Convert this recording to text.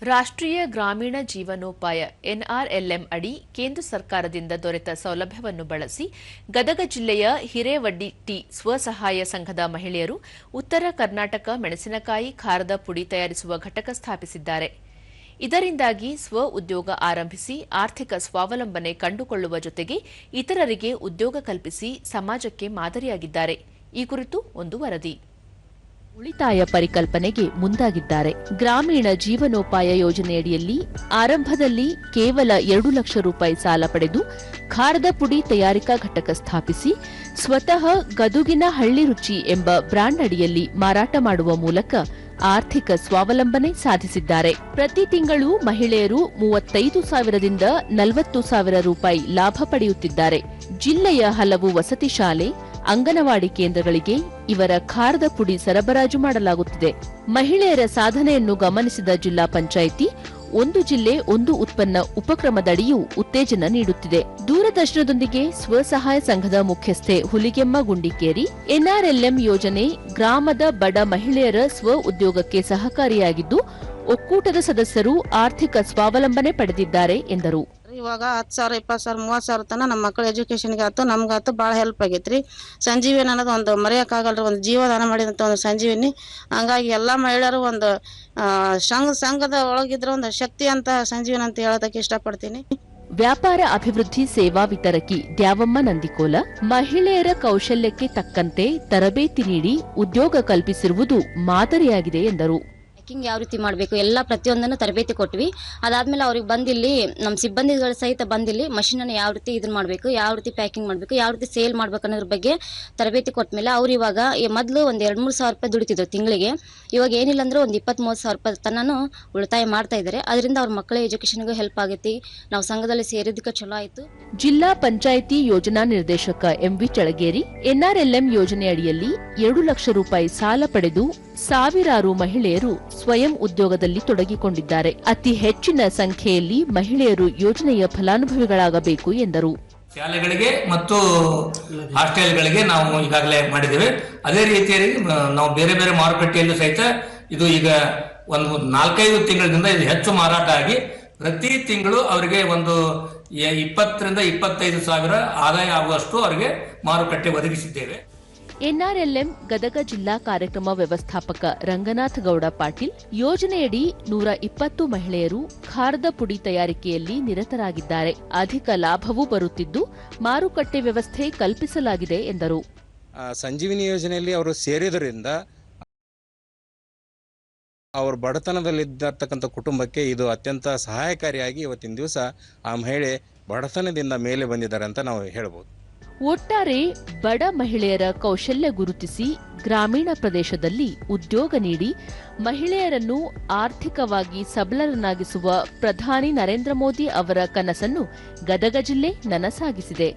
ರಾಷ್ಟ್ರೀಯ ಗ್ರಾಮೀಣ ಜೀವನೋಪಾಯ ಎನ್ಆರ್ಎಲ್ಎಂ ಅಡಿ ಕೇಂದ್ರ ಸರ್ಕಾರದಿಂದ ದೊರೆತ ಸೌಲಭ್ಯವನ್ನು ಬಳಸಿ ಗದಗ ಜಿಲ್ಲೆಯ ಹಿರೇವಡ್ಡಿಟ್ಟಿ ಸ್ವಸಹಾಯ ಸಂಘದ ಮಹಿಳೆಯರು ಉತ್ತರ ಕರ್ನಾಟಕ ಮೆಣಸಿನಕಾಯಿ ಖಾರದ ಪುಡಿ ತಯಾರಿಸುವ ಘಟಕ ಸ್ಥಾಪಿಸಿದ್ದಾರೆ. ಇದರಿಂದಾಗಿ ಸ್ವ ಉದ್ಯೋಗ ಆರಂಭಿಸಿ ಆರ್ಥಿಕ ಸ್ವಾವಲಂಬನೆ ಕಂಡುಕೊಳ್ಳುವ ಜೊತೆಗೆ ಇತರರಿಗೆ ಉದ್ಯೋಗ ಕಲ್ಪಿಸಿ ಸಮಾಜಕ್ಕೆ ಮಾದರಿಯಾಗಿದ್ದಾರೆ. ಈ ಕುರಿತು ಒಂದು ವರದಿ. ಉಳಿತಾಯ ಪರಿಕಲ್ಪನೆಗೆ ಮುಂದಾಗಿದ್ದಾರೆ. ಗ್ರಾಮೀಣ ಜೀವನೋಪಾಯ ಯೋಜನೆಯಡಿಯಲ್ಲಿ ಆರಂಭದಲ್ಲಿ ಕೇವಲ 2 ಲಕ್ಷ ರೂಪಾಯಿ ಸಾಲ ಪಡೆದು ಖಾರದ ಪುಡಿ ತಯಾರಿಕಾ ಘಟಕ ಸ್ಥಾಪಿಸಿ ಸ್ವತಃ ಗದುಗಿನ ಹಳ್ಳಿ ರುಚಿ ಎಂಬ ಬ್ರಾಂಡ್ ಅಡಿಯಲ್ಲಿ ಮಾರಾಟ ಮಾಡುವ ಮೂಲಕ ಆರ್ಥಿಕ ಸ್ವಾವಲಂಬನೆ ಸಾಧಿಸಿದ್ದಾರೆ. ಪ್ರತಿ ತಿಂಗಳು ಮಹಿಳೆಯರು 35,000ದಿಂದ 40,000 ರೂಪಾಯಿ ಲಾಭ ಪಡೆಯುತ್ತಿದ್ದಾರೆ. ಜಿಲ್ಲೆಯ ಹಲವು ವಸತಿ ಶಾಲೆ, ಅಂಗನವಾಡಿ ಕೇಂದ್ರಗಳಿಗೆ ಇವರ ಖಾರದ ಪುಡಿ ಸರಬರಾಜು ಮಾಡಲಾಗುತ್ತಿದೆ. ಮಹಿಳೆಯರ ಸಾಧನೆಯನ್ನು ಗಮನಿಸಿದ ಜಿಲ್ಲಾ ಪಂಚಾಯಿತಿ ಒಂದು ಜಿಲ್ಲೆ ಒಂದು ಉತ್ಪನ್ನ ಉಪಕ್ರಮದಡಿಯೂ ಉತ್ತೇಜನ ನೀಡುತ್ತಿದೆ. ದೂರದರ್ಶನದೊಂದಿಗೆ ಸ್ವಸಹಾಯ ಸಂಘದ ಮುಖ್ಯಸ್ಥೆ ಹುಲಿಗೆಮ್ಮ ಗುಂಡಿಕೇರಿ, ಎನ್ಆರ್ಎಲ್ಎಂ ಯೋಜನೆ ಗ್ರಾಮದ ಬಡ ಮಹಿಳೆಯರ ಸ್ವ ಉದ್ಯೋಗಕ್ಕೆ ಸಹಕಾರಿಯಾಗಿದ್ದು ಒಕ್ಕೂಟದ ಸದಸ್ಯರು ಆರ್ಥಿಕ ಸ್ವಾವಲಂಬನೆ ಪಡೆದಿದ್ದಾರೆ ಎಂದರು. ಇವಾಗ 10,000, 20,000, 30,000 ತನ ನಮ್ಮ ಮಕ್ಕಳ ಎಜುಕೇಶನ್ಗೆ ಆಯ್ತು, ನಮ್ಗಾಯ್ತು ಭಾಳ ಹೆಲ್ಪ್ ಆಗೈತ್ರಿ. ಸಂಜೀವಿನಿ ಅನ್ನೋದು ಒಂದು ಮರೆಯೋಕ್ಕಾಗಲ್ರಿ, ಒಂದು ಜೀವದಾನ ಮಾಡಿದಂಥ ಒಂದು ಸಂಜೀವಿನಿ. ಹಂಗಾಗಿ ಎಲ್ಲ ಮಹಿಳೆಯರು ಒಂದು ಸಂಘದ ಒಳಗಿದ್ರೆ ಒಂದು ಶಕ್ತಿ ಅಂತ ಸಂಜೀವಿನಿ ಅಂತ ಹೇಳೋದಕ್ಕೆ ಇಷ್ಟಪಡ್ತೀನಿ. ವ್ಯಾಪಾರ ಅಭಿವೃದ್ಧಿ ಸೇವಾ ವಿತರಕಿ ದ್ಯಾವಮ್ಮ ನಂದಿಕೋಲ ಮಹಿಳೆಯರ ಕೌಶಲ್ಯಕ್ಕೆ ತಕ್ಕಂತೆ ತರಬೇತಿ ನೀಡಿ ಉದ್ಯೋಗ ಕಲ್ಪಿಸಿರುವುದು ಮಾದರಿಯಾಗಿದೆ ಎಂದರು. ಪ್ಯಾಕಿಂಗ್ ಯಾವ ರೀತಿ ಮಾಡಬೇಕು ಎಲ್ಲ ಪ್ರತಿಯೊಂದನ್ನು ತರಬೇತಿ ಕೊಟ್ವಿ. ಅದಾದ್ಮೇಲೆ ಅವ್ರಿಗೆ ಬಂದಿಲ್ಲಿ ನಮ್ಮ ಸಿಬ್ಬಂದಿಗಳ ಸಹಿತ ಬಂದಿಲ್ಲಿ ಮಷೀನನ್ನು ಯಾವ ರೀತಿ ಇದನ್ನ ಮಾಡಬೇಕು, ಯಾವ ರೀತಿ ಪ್ಯಾಕಿಂಗ್ ಮಾಡಬೇಕು, ಯಾವ ರೀತಿ ಸೇಲ್ ಮಾಡ್ಬೇಕು ಅನ್ನೋದ್ರ ಬಗ್ಗೆ ತರಬೇತಿ ಕೊಟ್ಟ ಮೇಲೆ ಅವ್ರು ಇವಾಗ ಮೊದಲು ಒಂದು 2-3 ಸಾವಿರ ರೂಪಾಯಿ ದುಡಿತಿದ್ರು ತಿಂಗಳಿಗೆ. ಇವಾಗ ಏನಿಲ್ಲ ಅಂದ್ರೆ ಒಂದು 23,000 ರೂಪಾಯಿ ತನೂ ಉಳಿತಾಯ ಮಾಡ್ತಾ ಇದ್ದಾರೆ. ಅದರಿಂದ ಅವ್ರ ಮಕ್ಕಳ ಎಜುಕೇಶನ್ಗೂ ಹೆಲ್ಪ್ ಆಗೈತಿ. ನಾವು ಸಂಘದಲ್ಲಿ ಸೇರಿದ್ದಕ್ಕೆ ಚಲೋ ಆಯಿತು. ಜಿಲ್ಲಾ ಪಂಚಾಯಿತಿ ಯೋಜನಾ ನಿರ್ದೇಶಕ ಎಂವಿ ಚಳಗೇರಿ ಎನ್ಆರ್ಎಲ್ಎಂ ಯೋಜನೆಯಡಿಯಲ್ಲಿ 2 ಲಕ್ಷ ರೂಪಾಯಿ ಸಾಲ ಪಡೆದು ಸಾವಿರಾರು ಮಹಿಳೆಯರು ಸ್ವಯಂ ಉದ್ಯೋಗದಲ್ಲಿ ತೊಡಗಿಕೊಂಡಿದ್ದಾರೆ. ಅತಿ ಹೆಚ್ಚಿನ ಸಂಖ್ಯೆಯಲ್ಲಿ ಮಹಿಳೆಯರು ಯೋಜನೆಯ ಫಲಾನುಭವಿಗಳಾಗಬೇಕು ಎಂದರು. ಶಾಲೆಗಳಿಗೆ ಮತ್ತು ಹಾಸ್ಟೆಲ್ಗಳಿಗೆ ನಾವು ಈಗಾಗಲೇ ಮಾಡಿದ್ದೇವೆ. ಅದೇ ರೀತಿಯಾಗಿ ನಾವು ಬೇರೆ ಬೇರೆ ಮಾರುಕಟ್ಟೆಯಲ್ಲೂ ಸಹಿತ ಇದು ಈಗ ಒಂದು 4-5 ತಿಂಗಳಿಂದ ಇದು ಹೆಚ್ಚು ಮಾರಾಟ ಆಗಿ ಪ್ರತಿ ತಿಂಗಳು ಅವರಿಗೆ ಒಂದು 20,000ರಿಂದ 25,000 ಆದಾಯ ಆಗುವಷ್ಟು ಅವರಿಗೆ ಮಾರುಕಟ್ಟೆ ಒದಗಿಸಿದ್ದೇವೆ. ಎನ್ಆರ್ಎಲ್ಎಂ ಗದಗ ಜಿಲ್ಲಾ ಕಾರ್ಯಕ್ರಮ ವ್ಯವಸ್ಥಾಪಕ ರಂಗನಾಥ ಗೌಡ ಪಾಟೀಲ್ ಯೋಜನೆಯಡಿ 120 ಮಹಿಳೆಯರು ಖಾರದ ಪುಡಿ ತಯಾರಿಕೆಯಲ್ಲಿ ನಿರತರಾಗಿದ್ದಾರೆ. ಅಧಿಕ ಲಾಭವೂ ಬರುತ್ತಿದ್ದು ಮಾರುಕಟ್ಟೆ ವ್ಯವಸ್ಥೆ ಕಲ್ಪಿಸಲಾಗಿದೆ ಎಂದರು. ಸಂಜೀವಿನಿ ಯೋಜನೆಯಲ್ಲಿ ಅವರು ಸೇರಿದರಿಂದ ಅವ್ರ ಬಡತನದಲ್ಲಿದ್ದತಕ್ಕಂಥ ಕುಟುಂಬಕ್ಕೆ ಇದು ಅತ್ಯಂತ ಸಹಾಯಕಾರಿಯಾಗಿ ಇವತ್ತಿನ ದಿವಸ ಆ ಮಹಿಳೆ ಬಡತನದಿಂದ ಮೇಲೆ ಬಂದಿದ್ದಾರೆ ಅಂತ ನಾವು ಹೇಳ್ಬೋದು. ಒಟ್ಟಾರೆ ಬಡ ಮಹಿಳೆಯರ ಕೌಶಲ್ಯ ಗುರುತಿಸಿ ಗ್ರಾಮೀಣ ಪ್ರದೇಶದಲ್ಲಿ ಉದ್ಯೋಗ ನೀಡಿ ಮಹಿಳೆಯರನ್ನು ಆರ್ಥಿಕವಾಗಿ ಸಬಲರನ್ನಾಗಿಸುವ ಪ್ರಧಾನಿ ನರೇಂದ್ರ ಮೋದಿ ಅವರ ಕನಸನ್ನು ಗದಗ ಜಿಲ್ಲೆ ನನಸಾಗಿಸಿದೆ.